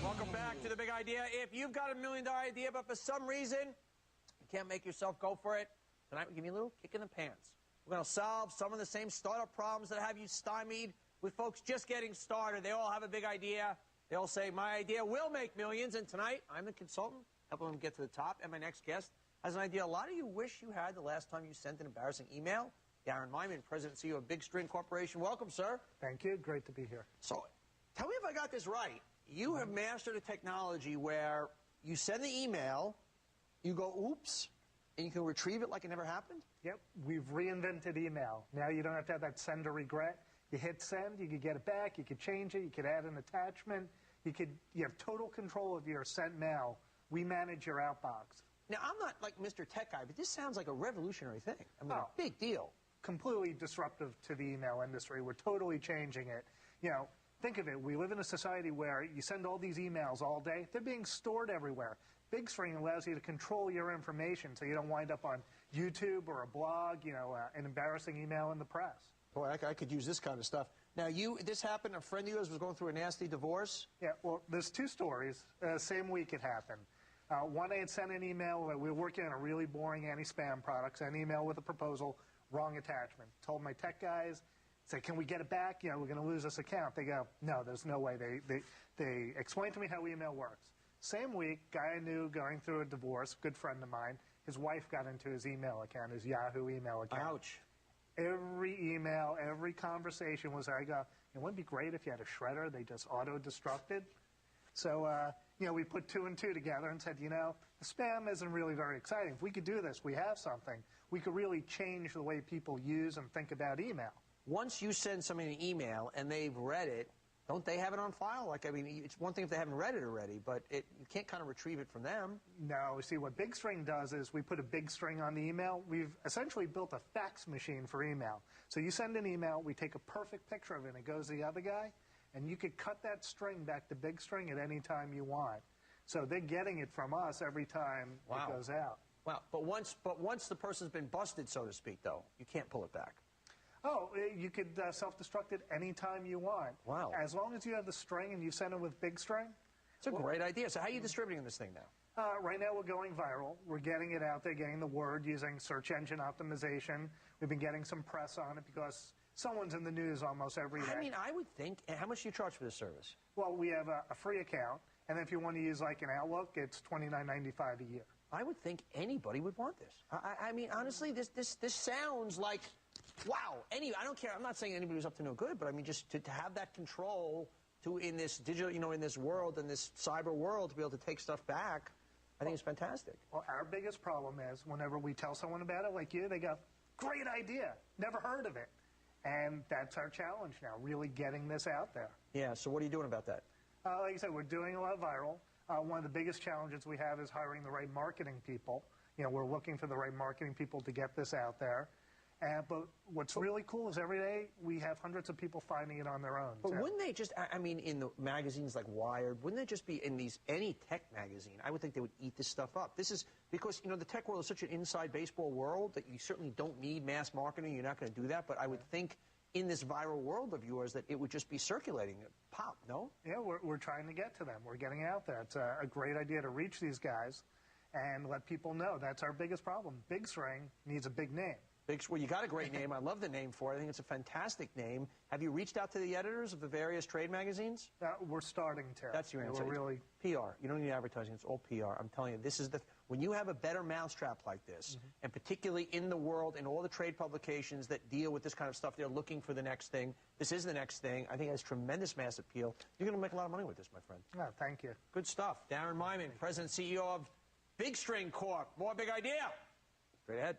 Welcome back to The Big Idea. If you've got $1 million idea, but for some reason you can't make yourself go for it, tonight we'll give you a little kick in the pants. We're going to solve some of the same startup problems that have you stymied with folks just getting started. They all have a big idea. They all say, my idea will make millions. And tonight, I'm the consultant, helping them get to the top. And my next guest has an idea a lot of you wish you had the last time you sent an embarrassing email. Darren Myman, President and CEO of Big String Corporation. Welcome, sir. Thank you. Great to be here. So, tell me if I got this right. You have mastered a technology where you send the email, you go, oops, and you can retrieve it like it never happened? Yep. We've reinvented email. Now you don't have to have that send or regret. You hit send, you could get it back, you could change it, you could add an attachment, you have total control of your sent mail. We manage your outbox. Now, I'm not like Mr. Tech Guy, but this sounds like a revolutionary thing. I mean, a big deal. Completely disruptive to the email industry. We're totally changing it. You know, think of it. We live in a society where you send all these emails all day. They're being stored everywhere. Big String allows you to control your information so you don't wind up on YouTube or a blog, you know, an embarrassing email in the press. Boy, I could use this kind of stuff. Now, this happened, a friend of yours was going through a nasty divorce? Yeah, well, there's two stories. Same week it happened. One, I had sent an email. We were working on a really boring anti-spam product. Sent an email with a proposal, wrong attachment. Told my tech guys, said, can we get it back? You know, we're going to lose this account. They go, no, there's no way. They explained to me how email works. Same week, guy I knew going through a divorce, good friend of mine, his wife got into his email account, his Yahoo email account. Ouch. Every email, every conversation was, I go, it wouldn't be great if you had a shredder, they just auto-destructed. So, you know, we put two and two together and said, you know, the spam isn't really very exciting. If we could do this, we have something. We could really change the way people use and think about email. Once you send somebody an email and they've read it, don't they have it on file? Like, I mean, it's one thing if they haven't read it already, but you can't kind of retrieve it from them. No, see, what Big String does is we put a big string on the email. We've essentially built a fax machine for email. So you send an email, we take a perfect picture of it, and it goes to the other guy, and you could cut that string back to Big String at any time you want. So they're getting it from us every time it goes out. Wow, but once the person's been busted, so to speak, though, you can't pull it back. Oh, you could self-destruct it anytime you want. Wow. As long as you have the string and you send it with Big String. It's a great idea. So how are you distributing this thing now? Right now we're going viral. We're getting it out there, getting the word using search engine optimization. We've been getting some press on it because someone's in the news almost every day. I mean, I would think, how much do you charge for this service? Well, we have a free account, and if you want to use like an Outlook, it's $29.95 a year. I would think anybody would want this. I mean, honestly, this sounds like, wow. I don't care. I'm not saying anybody who's up to no good, but I mean, just to have that control in this digital, you know, in this world, in this cyber world, to be able to take stuff back, I think it's fantastic. Well, our biggest problem is whenever we tell someone about it, like you, they go, great idea, never heard of it. And that's our challenge now, really getting this out there. Yeah, so what are you doing about that? Like I said, we're doing a lot viral. One of the biggest challenges we have is hiring the right marketing people. You know, we're looking for the right marketing people to get this out there. But what's really cool is every day we have hundreds of people finding it on their own. But wouldn't they just, I mean, in the magazines like Wired, wouldn't they just be in any tech magazine? I would think they would eat this stuff up. This is because, you know, the tech world is such an inside baseball world that you certainly don't need mass marketing. You're not going to do that. But I would think in this viral world of yours that it would just be circulating. Pop, no? Yeah, we're trying to get to them. We're getting out there. It's a great idea to reach these guys and let people know. That's our biggest problem. Big String needs a big name. Well, you got a great name. I love the name for it. I think it's a fantastic name. Have you reached out to the editors of the various trade magazines? We're starting to. That's your answer. We're really PR. You don't need advertising. It's all PR. I'm telling you, this is when you have a better mousetrap like this, and particularly in the world, in all the trade publications that deal with this kind of stuff, they're looking for the next thing. This is the next thing. I think it has tremendous mass appeal. You're going to make a lot of money with this, my friend. Oh, thank you. Good stuff. Darren Myman, President and CEO of Big String Corp. More Big Idea. Straight ahead.